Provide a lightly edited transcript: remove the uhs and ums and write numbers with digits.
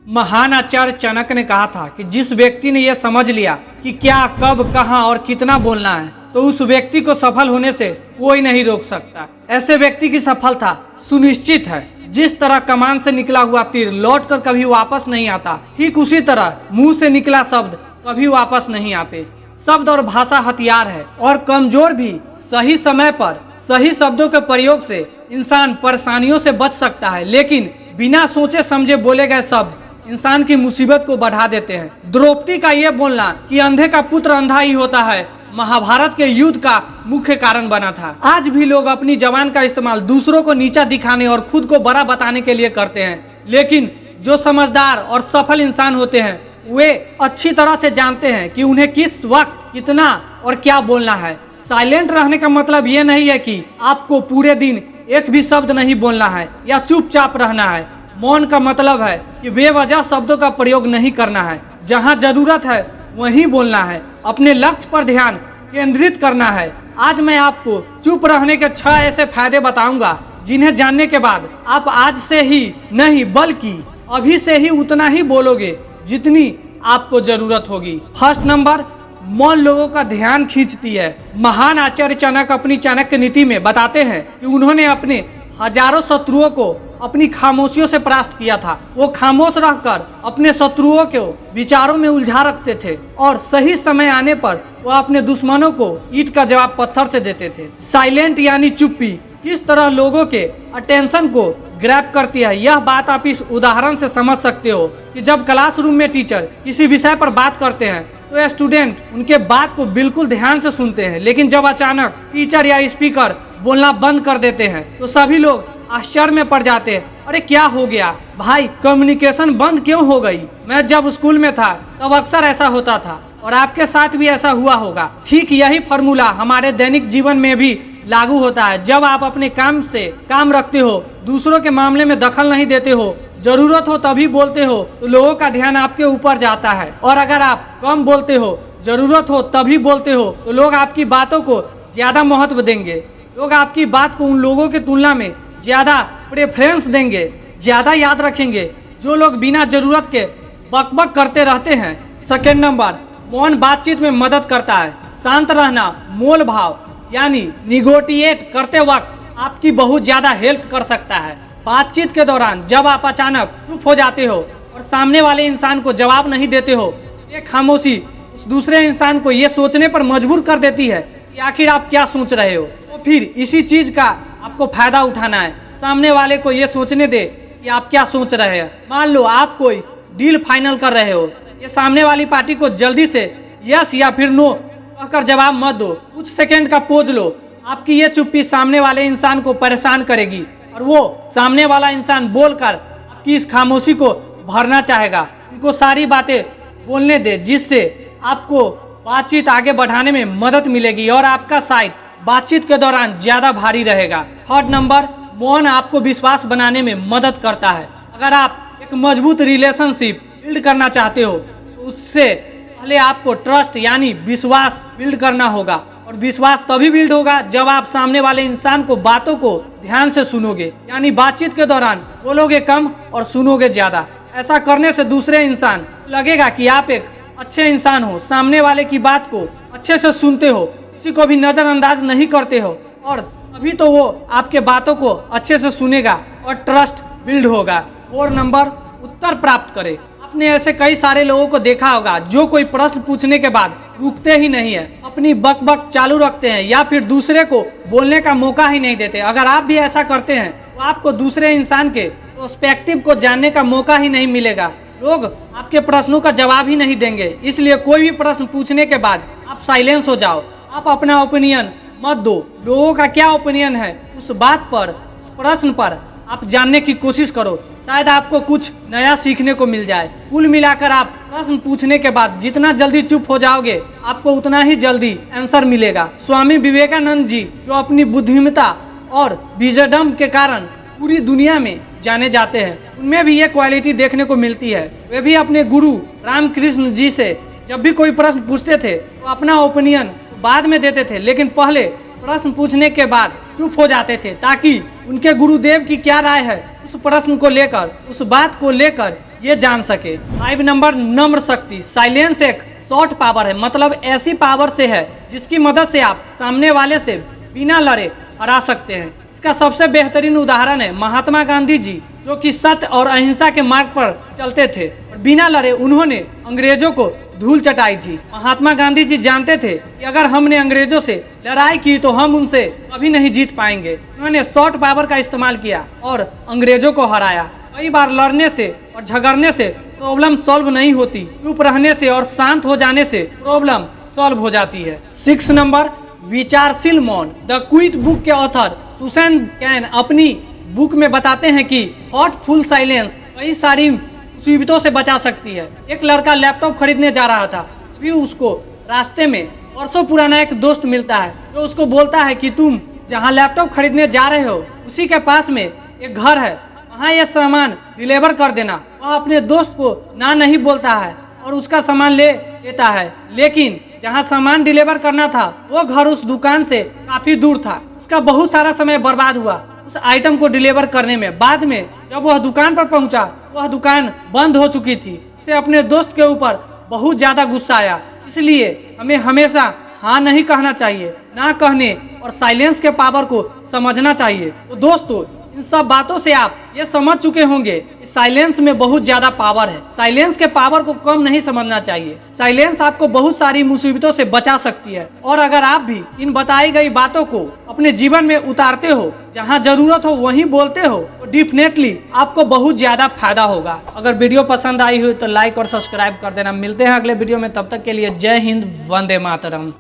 महान आचार्य चाणक्य ने कहा था कि जिस व्यक्ति ने यह समझ लिया कि क्या, कब, कहां और कितना बोलना है, तो उस व्यक्ति को सफल होने से कोई नहीं रोक सकता। ऐसे व्यक्ति की सफलता सुनिश्चित है। जिस तरह कमान से निकला हुआ तीर लौटकर कभी वापस नहीं आता, ठीक उसी तरह मुंह से निकला शब्द कभी वापस नहीं आते। शब्द और भाषा हथियार है और कमजोर भी सही समय पर सही शब्दों के प्रयोग से इंसान परेशानियों से बच सकता है, लेकिन बिना सोचे समझे बोले गए शब्द इंसान की मुसीबत को बढ़ा देते हैं। द्रौपदी का ये बोलना कि अंधे का पुत्र अंधा ही होता है, महाभारत के युद्ध का मुख्य कारण बना था। आज भी लोग अपनी जबान का इस्तेमाल दूसरों को नीचा दिखाने और खुद को बड़ा बताने के लिए करते हैं, लेकिन जो समझदार और सफल इंसान होते हैं वे अच्छी तरह से जानते हैं कि उन्हें किस वक्त कितना और क्या बोलना है। साइलेंट रहने का मतलब ये नहीं है कि आपको पूरे दिन एक भी शब्द नहीं बोलना है या चुपचाप रहना है। मौन का मतलब है कि बेवजह शब्दों का प्रयोग नहीं करना है। जहाँ जरूरत है वहीं बोलना है। अपने लक्ष्य पर ध्यान केंद्रित करना है। आज मैं आपको चुप रहने के 6 ऐसे फायदे बताऊंगा जिन्हें जानने के बाद आप आज से ही नहीं बल्कि अभी से ही उतना ही बोलोगे जितनी आपको जरूरत होगी। फर्स्ट नंबर, मौन लोगों का ध्यान खींचती है। महान आचार्य चाणक्य अपनी चाणक्य नीति में बताते हैं कि उन्होंने अपने हजारों शत्रुओं को अपनी खामोशियों से परास्त किया था। वो खामोश रहकर अपने शत्रुओं को विचारों में उलझा रखते थे और सही समय आने पर वो अपने दुश्मनों को ईंट का जवाब पत्थर से देते थे। साइलेंट यानी चुप्पी किस तरह लोगों के अटेंशन को ग्रैब करती है, यह बात आप इस उदाहरण से समझ सकते हो कि जब क्लासरूम में टीचर किसी विषय पर बात करते हैं तो स्टूडेंट उनके बात को बिल्कुल ध्यान से सुनते हैं, लेकिन जब अचानक टीचर या स्पीकर बोलना बंद कर देते हैं तो सभी लोग आश्चर्य में पड़ जाते हैं। अरे क्या हो गया भाई, कम्युनिकेशन बंद क्यों हो गई? मैं जब स्कूल में था तब अक्सर ऐसा होता था और आपके साथ भी ऐसा हुआ होगा। ठीक यही फॉर्मूला हमारे दैनिक जीवन में भी लागू होता है। जब आप अपने काम से काम रखते हो, दूसरों के मामले में दखल नहीं देते हो, जरूरत हो तभी बोलते हो, तो लोगों का ध्यान आपके ऊपर जाता है। और अगर आप कम बोलते हो, जरूरत हो तभी बोलते हो, तो लोग आपकी बातों को ज्यादा महत्व देंगे। लोग आपकी बात को उन लोगों की तुलना में ज्यादा प्रेफरेंस देंगे, ज्यादा याद रखेंगे जो लोग बिना जरूरत के बकबक करते रहते हैं। सेकेंड नंबर, मौन बातचीत में मदद करता है। शांत रहना मोल भाव यानी निगोटिएट करते वक्त आपकी बहुत ज्यादा हेल्प कर सकता है। बातचीत के दौरान जब आप अचानक चुप हो जाते हो और सामने वाले इंसान को जवाब नहीं देते हो, ये खामोशी उस दूसरे इंसान को ये सोचने पर मजबूर कर देती है कि आखिर आप क्या सोच रहे हो। तो फिर इसी चीज का आपको फायदा उठाना है। सामने वाले को ये सोचने दे कि आप क्या सोच रहे हैं। मान लो आप कोई डील फाइनल कर रहे हो, ये सामने वाली पार्टी को जल्दी से यस या फिर नो कहकर जवाब मत दो। कुछ सेकंड का पोज लो। आपकी ये चुप्पी सामने वाले इंसान को परेशान करेगी और वो सामने वाला इंसान बोलकर आपकी इस खामोशी को भरना चाहेगा। उनको सारी बातें बोलने दे जिससे आपको बातचीत आगे बढ़ाने में मदद मिलेगी और आपका साइड बातचीत के दौरान ज्यादा भारी रहेगा। थर्ड नंबर, मौन आपको विश्वास बनाने में मदद करता है। अगर आप एक मजबूत रिलेशनशिप बिल्ड करना चाहते हो तो उससे पहले आपको ट्रस्ट यानी विश्वास बिल्ड करना होगा। और विश्वास तभी बिल्ड होगा जब आप सामने वाले इंसान को बातों को ध्यान से सुनोगे, यानी बातचीत के दौरान बोलोगे कम और सुनोगे ज्यादा। ऐसा करने से दूसरे इंसान लगेगा कि आप एक अच्छे इंसान हो, सामने वाले की बात को अच्छे से सुनते हो, किसी को भी नजरअंदाज नहीं करते हो, और तभी तो वो आपके बातों को अच्छे से सुनेगा और ट्रस्ट बिल्ड होगा। और नंबर, उत्तर प्राप्त करें। आपने ऐसे कई सारे लोगों को देखा होगा जो कोई प्रश्न पूछने के बाद रुकते ही नहीं है, अपनी बक चालू रखते हैं या फिर दूसरे को बोलने का मौका ही नहीं देते। अगर आप भी ऐसा करते हैं तो आपको दूसरे इंसान के पर्सपेक्टिव को जानने का मौका ही नहीं मिलेगा। लोग आपके प्रश्नों का जवाब ही नहीं देंगे। इसलिए कोई भी प्रश्न पूछने के बाद आप साइलेंस हो जाओ। आप अपना ओपिनियन मत दो। लोगों का क्या ओपिनियन है उस बात पर, उस प्रश्न पर आप जानने की कोशिश करो। शायद आपको कुछ नया सीखने को मिल जाए। कुल मिलाकर आप प्रश्न पूछने के बाद जितना जल्दी चुप हो जाओगे आपको उतना ही जल्दी आंसर मिलेगा। स्वामी विवेकानंद जी जो अपनी बुद्धिमत्ता और विजडम के कारण पूरी दुनिया में जाने जाते हैं, उनमें भी ये क्वालिटी देखने को मिलती है। वे भी अपने गुरु रामकृष्ण जी से जब भी कोई प्रश्न पूछते थे तो अपना ओपिनियन बाद में देते थे, लेकिन पहले प्रश्न पूछने के बाद चुप हो जाते थे ताकि उनके गुरुदेव की क्या राय है उस प्रश्न को लेकर, उस बात को लेकर ये जान सके। 5 नंबर नम्र शक्ति। साइलेंस एक शॉर्ट पावर है, मतलब ऐसी पावर से है जिसकी मदद से आप सामने वाले से बिना लड़े हरा सकते हैं। इसका सबसे बेहतरीन उदाहरण है महात्मा गांधी जी, जो कि सत्य और अहिंसा के मार्ग पर चलते थे और बिना लड़े उन्होंने अंग्रेजों को धूल चटाई थी। महात्मा गांधी जी जानते थे कि अगर हमने अंग्रेजों से लड़ाई की तो हम उनसे कभी नहीं जीत पाएंगे। उन्होंने शॉर्ट पावर का इस्तेमाल किया और अंग्रेजों को हराया। कई बार लड़ने से और झगड़ने से प्रॉब्लम सॉल्व नहीं होती, चुप रहने से और शांत हो जाने से प्रॉब्लम सॉल्व हो जाती है। 6 नंबर विचारशील मौन। द क्विट बुक के ऑथर सुसैन कैन अपनी बुक में बताते हैं कि थॉटफुल साइलेंस कई सारी मुसीबतों से बचा सकती है। एक लड़का लैपटॉप खरीदने जा रहा था, फिर उसको रास्ते में वर्षों पुराना एक दोस्त मिलता है जो उसको बोलता है कि तुम जहाँ लैपटॉप खरीदने जा रहे हो उसी के पास में एक घर है, वहाँ ये सामान डिलीवर कर देना। वह अपने दोस्त को ना नहीं बोलता है और उसका सामान ले लेता है, लेकिन जहाँ सामान डिलीवर करना था वो घर उस दुकान से काफी दूर था। उसका बहुत सारा समय बर्बाद हुआ उस आइटम को डिलीवर करने में। बाद में जब वह दुकान पर पहुंचा, वह दुकान बंद हो चुकी थी। उसे अपने दोस्त के ऊपर बहुत ज्यादा गुस्सा आया। इसलिए हमें हमेशा हाँ नहीं कहना चाहिए, ना कहने और साइलेंस के पावर को समझना चाहिए। तो दोस्तों, इन सब बातों से आप ये समझ चुके होंगे कि साइलेंस में बहुत ज्यादा पावर है। साइलेंस के पावर को कम नहीं समझना चाहिए। साइलेंस आपको बहुत सारी मुसीबतों से बचा सकती है। और अगर आप भी इन बताई गई बातों को अपने जीवन में उतारते हो, जहाँ जरूरत हो वहीं बोलते हो, तो डेफिनेटली आपको बहुत ज्यादा फायदा होगा। अगर वीडियो पसंद आई हो तो लाइक और सब्सक्राइब कर देना। मिलते हैं अगले वीडियो में, तब तक के लिए जय हिंद, वंदे मातरम।